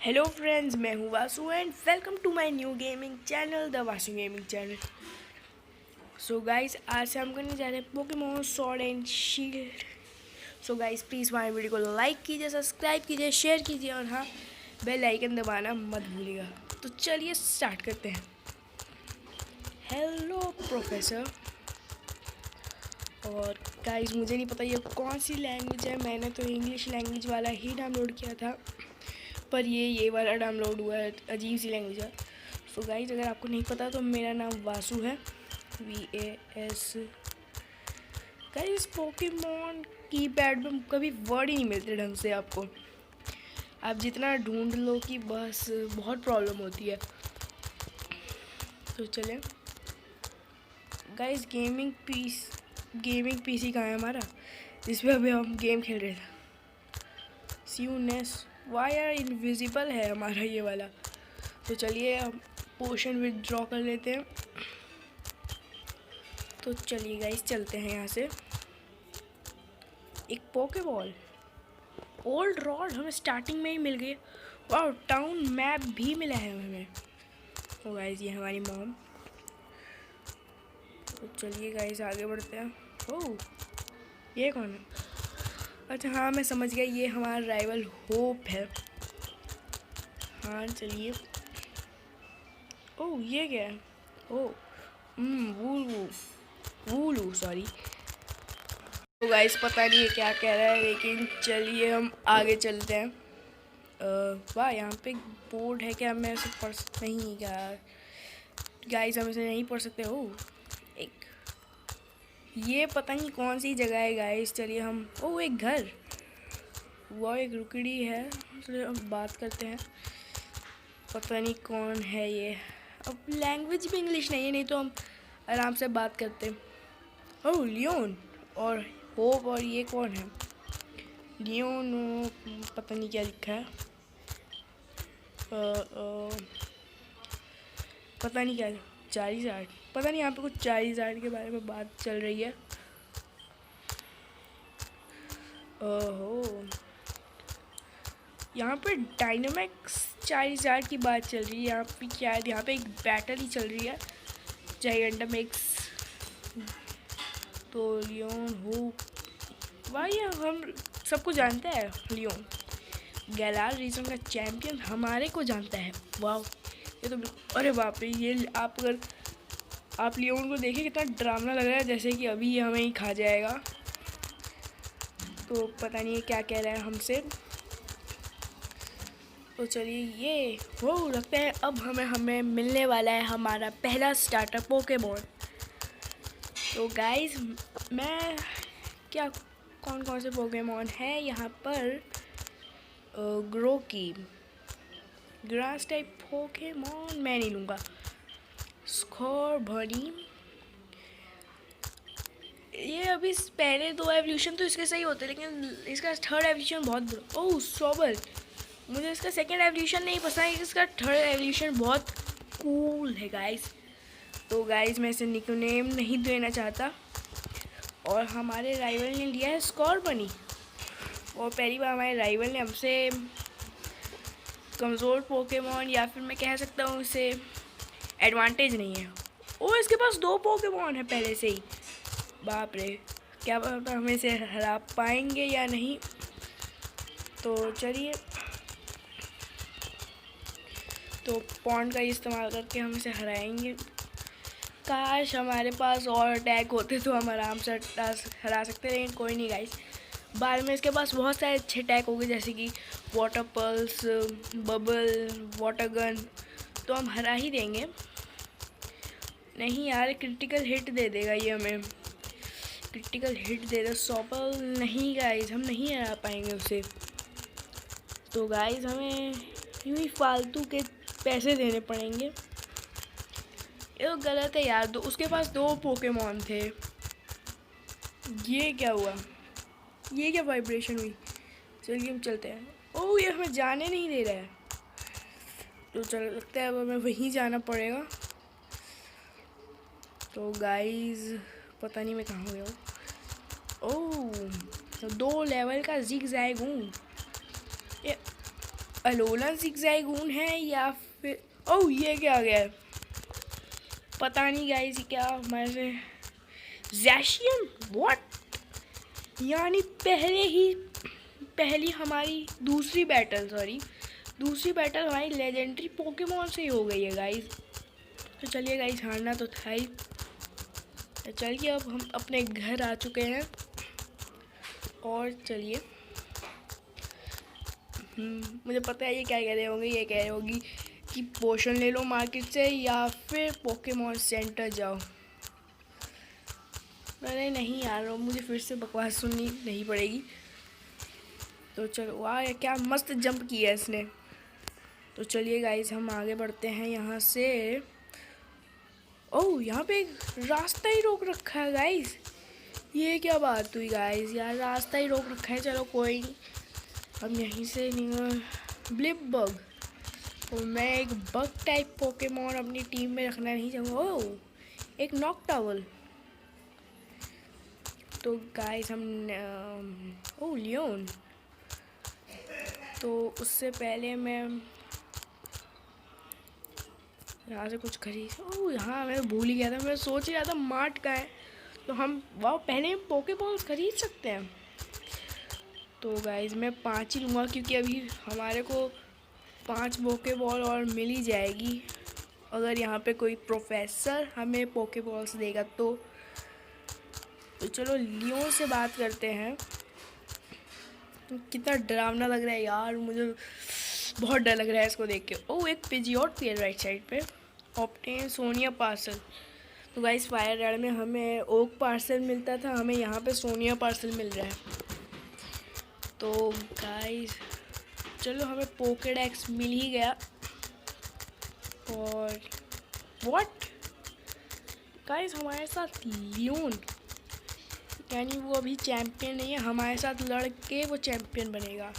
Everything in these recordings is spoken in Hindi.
हेलो फ्रेंड्स, मैं हूँ Vasu and welcome to my new gaming channel the Vasu gaming channel. So guys, आज से हम करने जा रहे हैं Pokemon Sword and Shield. So guys, please हमारे वीडियो को लाइक कीजिए, सब्सक्राइब कीजिए, शेयर कीजिए और हाँ, बेल आइकन दबाना मत भूलिएगा। तो चलिए स्टार्ट करते हैं। Hello professor. और गाइस, मुझे नहीं पता ये कौन सी लैंग्वेज है, मैंने तो इंग्लिश लैंग्वेज वाला ही डाउनलोड किया था, पर ये वाला डाउनलोड हुआ है, अजीब सी लैंग्वेज है। सो गाइस, अगर आपको नहीं पता तो मेरा नाम वासु है, VAS। गाइस, पोकेमॉन कीपैड में कभी वर्ड ही नहीं मिलते ढंग से आपको, आप जितना ढूंढ लो कि बस बहुत प्रॉब्लम होती है। तो चलें गाइस, गेमिंग पीसी कहाँ है हमारा, जिसपे अभी हम गेम खेल रहे थे। सीयूनेस वायर इनविजिबल है हमारा ये वाला। तो चलिए हम पोशन विदड्रॉ कर लेते हैं। तो चलिए गाइस, चलते हैं यहाँ से। एक पोकेबॉल, ओल्ड रॉड हमें स्टार्टिंग में ही मिल गई। वाह, टाउन मैप भी मिला है हमें। तो गाइस, ये हमारी मॉम। तो चलिए गाइस, आगे बढ़ते हैं। ओह, ये कौन है? अच्छा हाँ, मैं समझ गया, ये हमारा राइवल होप है। हाँ चलिए। ओह, ये क्या है? ओह, वूलू वूलू सॉरी। तो गाइस, पता नहीं है क्या कह रहा है, लेकिन चलिए हम आगे चलते हैं। वाह, यहाँ पे बोर्ड है, क्या मैं इसे पढ़ नहीं? क्या गाइस, हम इसे नहीं पढ़ सकते हो। एक ये पता नहीं कौन सी जगह है गाइस। चलिए हम, ओह एक घर, वो एक रुकड़ी है। चलिए हम बात करते हैं, पता नहीं कौन है ये। अब लैंग्वेज भी इंग्लिश नहीं है, नहीं तो हम आराम से बात करते हैं। ओह लियोन और होप, और ये कौन है? लियोन, पता नहीं क्या लिखा है। पता नहीं क्या, चारिज़ार्ड, पता नहीं, यहाँ पे कुछ चारिज़ार्ड के बारे में बात चल रही है। ओहो, यहाँ पे डायनामिक्स चारिज़ार्ड की बात चल रही है। यहाँ पे क्या है? यहाँ पे एक बैटल ही चल रही है, जाइगेंटामिक्स। तो लियोन हो, वाह, ये हम सबको जानता है। लियोन गैलार रीजन का चैंपियन हमारे को जानता है। वाह, ये तो अरे बाप रे, ये अगर आप लियोन को देखें, कितना डरावना लग रहा है, जैसे कि अभी ये हमें ही खा जाएगा। तो पता नहीं है क्या कह रहा है हमसे। तो चलिए, ये वो लगता है अब हमें मिलने वाला है हमारा पहला स्टार्टर पोकेमॉन। तो गाइस, मैं क्या, कौन कौन से पोकेमॉन है यहाँ पर? ग्रोकी, ग्रास टाइप पोकेमॉन मैं नहीं लूँगा। स्कॉर्बनी, ये अभी पहले दो एवोल्यूशन तो इसके सही होते, लेकिन इसका थर्ड एवोल्यूशन बहुत बुरा। ओह सोबल, मुझे इसका सेकंड एवोल्यूशन नहीं पसंद, इसका थर्ड एवोल्यूशन बहुत कूल है गाइस। तो गाइस, मैं इसे निकनेम नहीं देना चाहता। और हमारे राइवल ने लिया है स्कॉर्बनी, और पहली बार हमारे राइवल ने हमसे कमज़ोर पोकेमॉन, या फिर मैं कह सकता हूँ इसे एडवांटेज नहीं है। ओह, इसके पास दो पोकेमॉन है पहले से ही। बाप रे, क्या पता हम इसे हरा पाएंगे या नहीं। तो चलिए, तो पॉन्ड का इस्तेमाल करके हम इसे हराएंगे। काश हमारे पास और अटैक होते तो हम आराम से हरा सकते, लेकिन कोई नहीं गाइस। बाद में इसके पास बहुत सारे अच्छे अटैक हो गए, जैसे कि water pulse, bubble, water gun, तो हम हरा ही देंगे। नहीं यार, क्रिटिकल हिट दे देगा ये हमें, क्रिटिकल हिट दे दे। सॉपल नहीं गाइस, हम नहीं हरा पाएंगे उसे। तो गाइस, हमें यूँ ही फालतू के पैसे देने पड़ेंगे। ये तो गलत है यार, दो उसके पास दो पोकेमॉन थे। ये क्या हुआ? ये क्या वाइब्रेशन हुई? चलिए हम चलते हैं। ओह, ये हमें जाने नहीं दे रहा है। तो चल, लगता है अब हमें वहीं जाना पड़ेगा। तो गाइस, पता नहीं मैं कहाँ गया हूँ। ओह, तो 2 लेवल का जिग जैग हूँ। ये अलोला जिगजैगून है या फिर ओह ये क्या आ गया है पता नहीं गाइस क्या हमारे से जैशियम व्हाट यानी पहली हमारी दूसरी बैटल हमारी लेजेंडरी पोकेमॉन से ही हो गई है गाइस। तो चलिए गाइस हारना तो था ही। तो चलिए अब हम अपने घर आ चुके हैं और चलिए मुझे पता है ये क्या कह रहे होंगे, ये कह रहे होगी कि पोशन ले लो मार्केट से या फिर पोकेमॉन सेंटर जाओ। अरे नहीं यार मुझे फिर से बकवास सुननी नहीं पड़ेगी। तो चलो वाह क्या मस्त जंप किया इसने। तो चलिए गाइस हम आगे बढ़ते हैं यहाँ से। ओह यहाँ पे एक रास्ता ही रोक रखा है गाइस, ये क्या बात हुई गाइस, यार रास्ता ही रोक रखा है। चलो कोई नहीं, हम यहीं से नहीं ब्लिप बग और मैं एक बग टाइप पोकेमॉन अपनी टीम में रखना नहीं चाहूँगा। ओह एक नॉकटावल। तो गाइस हम ओह लियोन। तो उससे पहले मैं यहाँ से कुछ खरीद ओह यहाँ मैं भूल ही गया था, मैं सोच ही रहा था मार्ट का है। तो हम वाह पहले हम पोकेबॉल्स खरीद सकते हैं। तो गाइस मैं 5 ही लूँगा क्योंकि अभी हमारे को 5 पोकेबॉल और मिल ही जाएगी अगर यहाँ पे कोई प्रोफेसर हमें पोकेबॉल्स देगा तो। चलो लियोन से बात करते हैं। कितना डरावना लग रहा है यार, मुझे बहुत डर लग रहा है इसको देख के। ओह एक पिजियोट भी है राइट साइड पे। Obtain Sonia parcel. तो गाइस फायर रेड में हमें ओक पार्सल मिलता था, हमें यहाँ पे सोनिया पार्सल मिल रहा है। तो गाइस चलो हमें पोकेडेक्स मिल ही गया। और व्हाट गाइस हमारे साथ लियोन यानी वो अभी चैम्पियन नहीं है, हमारे साथ लड़के वो चैम्पियन बनेगा।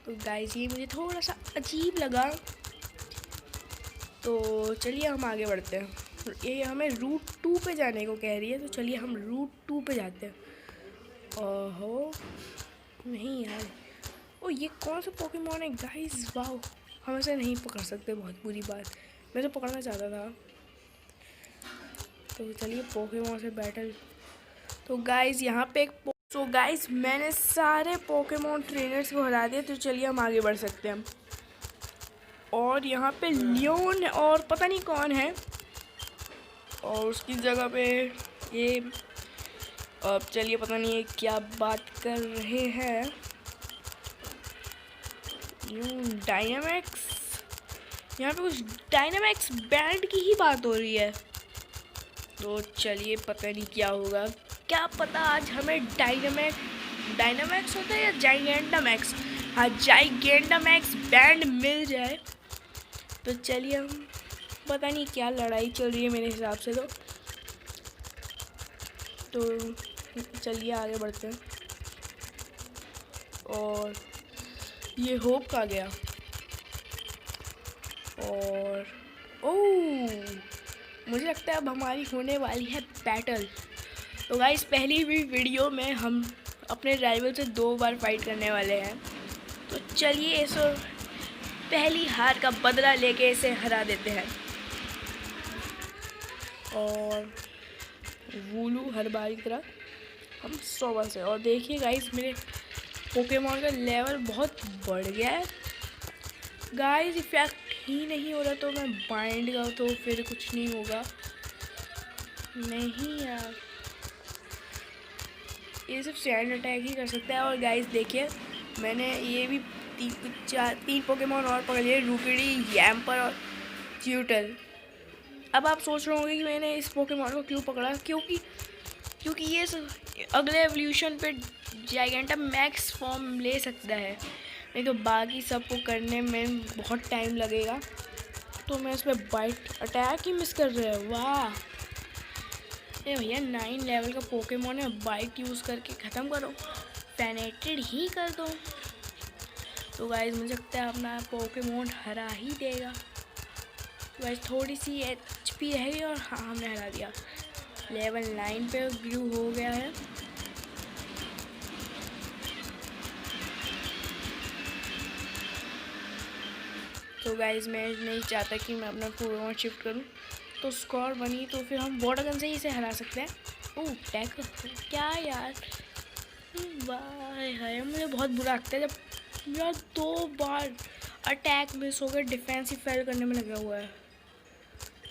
तो गाइस ये मुझे थोड़ा सा अजीब लगा। तो चलिए हम आगे बढ़ते हैं। ये हमें रूट 2 पे जाने को कह रही है, तो चलिए हम रूट 2 पे जाते हैं। ओहो नहीं यार ओ ये कौन सा पोकेमॉन है गाइस, वाह हम ऐसे नहीं पकड़ सकते, बहुत बुरी बात। मैं तो पकड़ना चाहता था। तो चलिए पोकेमॉन से बैटल। तो गाइस यहाँ पे एक तो गाइस मैंने सारे पोकेमॉन ट्रेनर्स को हरा दिया। तो चलिए हम आगे बढ़ सकते हैं। और यहाँ पे लियोन और पता नहीं कौन है और उसकी जगह पे ये अब चलिए पता नहीं है क्या बात कर रहे हैं। डायनामैक्स यहाँ पे कुछ डायनामैक्स बैंड की ही बात हो रही है। तो चलिए पता नहीं क्या होगा, क्या पता आज हमें डायनामैक्स होता है या जाइगेंटामैक्स, हाँ जाइगेंटामैक्स बैंड मिल जाए। तो चलिए हम पता नहीं क्या लड़ाई चल रही है मेरे हिसाब से। तो चलिए आगे बढ़ते हैं। और ये होप का गया और ओह मुझे लगता है अब हमारी होने वाली है बैटल। तो गाइस पहली भी वीडियो में हम अपने राइवल से 2 बार फाइट करने वाले हैं। तो चलिए इस पहली हार का बदला लेके इसे हरा देते हैं। और वूलू हर बार की तरह हम 100 से। और देखिए गाइस मेरे पोकेमॉन का लेवल बहुत बढ़ गया है गाइस। इफेक्ट ही नहीं हो रहा तो मैं बाइंड का तो फिर कुछ नहीं होगा। नहीं यार ये सिर्फ सैंड अटैक ही कर सकता है। और गाइस देखिए मैंने ये भी 3 पोकेमॉन और पकड़ लिए, रूकिडी, यैम्पर और ट्यूटल। अब आप सोच रहे होंगे कि मैंने इस पोकेमॉन को क्यों पकड़ा, क्योंकि ये अगले एवोल्यूशन पे जाइगेंटामैक्स फॉर्म ले सकता है, नहीं तो बाकी सबको करने में बहुत टाइम लगेगा। तो मैं इसमें बाइट अटैक ही मिस कर रहा है। वाह अरे भैया 9 लेवल का पोकेमॉन है, बाइट यूज़ करके ख़त्म करो, पेनेट्रेट ही कर दो। तो गाइस मुझे लगता है अपना पोकेमॉन हरा ही देगा। तो गाइस थोड़ी सी HP रहेगी और हाँ हमने हरा दिया। लेवल 9 पे ग्रू हो गया है। तो गाइस मैं नहीं चाहता कि मैं अपना पोकेमॉन शिफ्ट करूं, तो स्कोर बनी तो फिर हम वाटर गन से ही इसे हरा सकते हैं। ओह टैक क्या यार, वाह हाय मुझे बहुत बुरा लगता है जब यार 2 बार अटैक मिस हो गया, डिफेंस ही फेल करने में लगा हुआ है।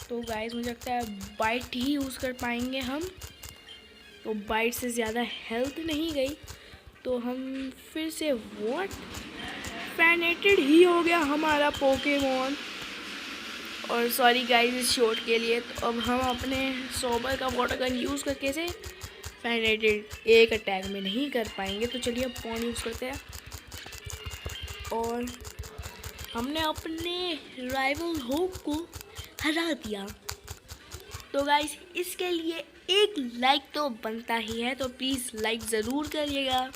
तो गाइस मुझे लगता है बाइट ही यूज़ कर पाएंगे हम, तो बाइट से ज़्यादा हेल्थ नहीं गई, तो हम फिर से वॉट फैनेटेड ही हो गया हमारा पोकेमॉन। और सॉरी गाइस इस शॉट के लिए। तो अब हम अपने सोबर का वाटर गन यूज़ करके से फैनेटेड एक अटैक में नहीं कर पाएंगे, तो चलिए अब पॉन यूज़ करते हैं। और हमने अपने राइवल होप को हरा दिया। तो गाइस इसके लिए एक लाइक तो बनता ही है, तो प्लीज़ लाइक ज़रूर करिएगा।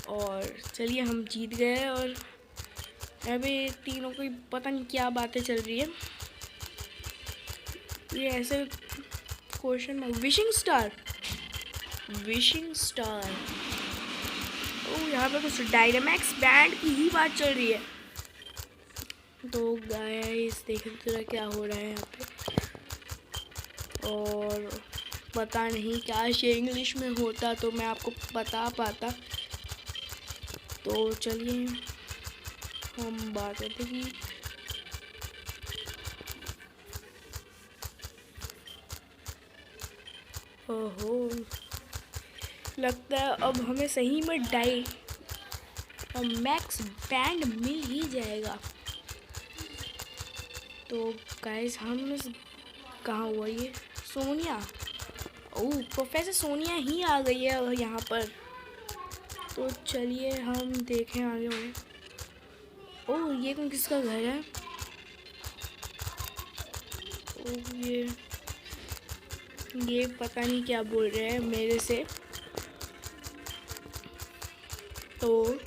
और चलिए हम जीत गए। और अभी तीनों को पता नहीं क्या बातें चल रही है, ये ऐसे क्वेश्चन विशिंग स्टार ओ यहाँ पे कुछ डायनामैक्स बैंड की ही बात चल रही है। तो गाइस देखें जरा क्या हो रहा है यहाँ पे, और पता नहीं काश ये इंग्लिश में होता तो मैं आपको बता पाता। तो चलिए हम बात करते हैं कि ओहो लगता है अब हमें सही में मैक्स बैंड मिल ही जाएगा। तो गाइस हम कहाँ हुआ ये सोनिया, ओह प्रोफेसर सोनिया ही आ गई है यहाँ पर। तो चलिए हम देखें आगे में। ओह ये कौन किसका घर है, ओह ये पता नहीं क्या बोल रहे हैं मेरे से। तो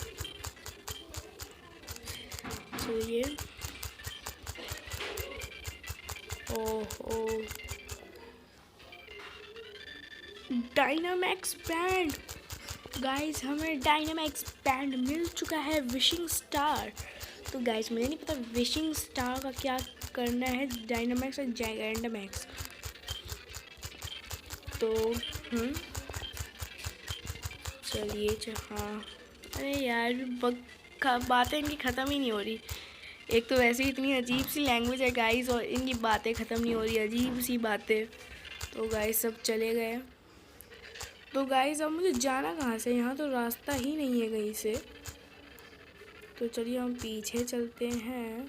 चलिए ओहो डायनामैक्स बैंड गाइस, हमें डायनामैक्स बैंड मिल चुका है विशिंग स्टार। तो गाइस मुझे नहीं पता विशिंग स्टार का क्या करना है डायनामैक्स और जायगैंडामैक्स। तो चलिए हाँ अरे यार बातें इनकी ख़त्म ही नहीं हो रही। एक तो वैसे ही इतनी अजीब सी लैंग्वेज है गाइस, और इनकी बातें ख़त्म नहीं हो रही, अजीब सी बातें। तो गाइस सब चले गए। तो गाइस अब मुझे जाना कहाँ से, यहाँ तो रास्ता ही नहीं है कहीं से। तो चलिए हम पीछे चलते हैं।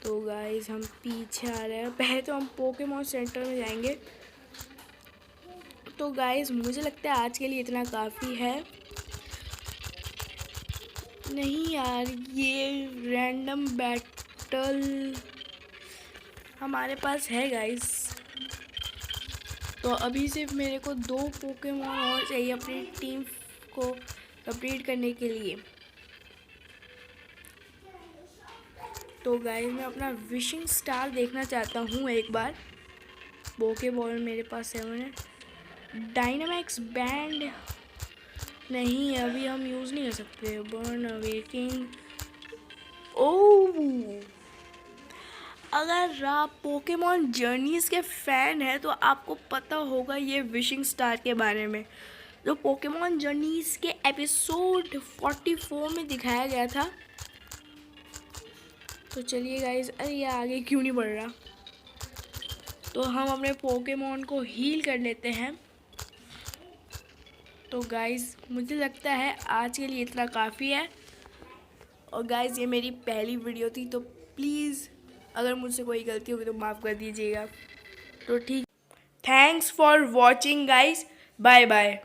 तो गाइस हम पीछे आ रहे हैं, पहले तो हम पोकेमॉन सेंटर में जाएंगे। तो गाइस मुझे लगता है आज के लिए इतना काफ़ी है। नहीं यार ये रैंडम बैटल हमारे पास है गाइस, तो अभी सिर्फ मेरे को 2 पोकेमॉन और चाहिए अपनी टीम को कंप्लीट करने के लिए। तो गाइस मैं अपना विशिंग स्टार देखना चाहता हूँ एक बार। पोकेबॉल मेरे पास 7 है। डायनामैक्स बैंड नहीं अभी हम यूज़ नहीं कर सकते। बर्न अवेकिंग, ओह अगर आप पोकेमॉन जर्नीज़ के फ़ैन हैं तो आपको पता होगा ये विशिंग स्टार के बारे में, जो पोकेमॉन जर्नीज़ के एपिसोड 44 में दिखाया गया था। तो चलिए गाइस, अरे ये आगे क्यों नहीं बढ़ रहा। तो हम अपने पोकेमॉन को हील कर लेते हैं। तो गाइस मुझे लगता है आज के लिए इतना काफ़ी है। और गाइस ये मेरी पहली वीडियो थी, तो प्लीज़ अगर मुझसे कोई गलती होगी तो माफ़ कर दीजिएगा। तो ठीक, thanks for watching guys, bye bye.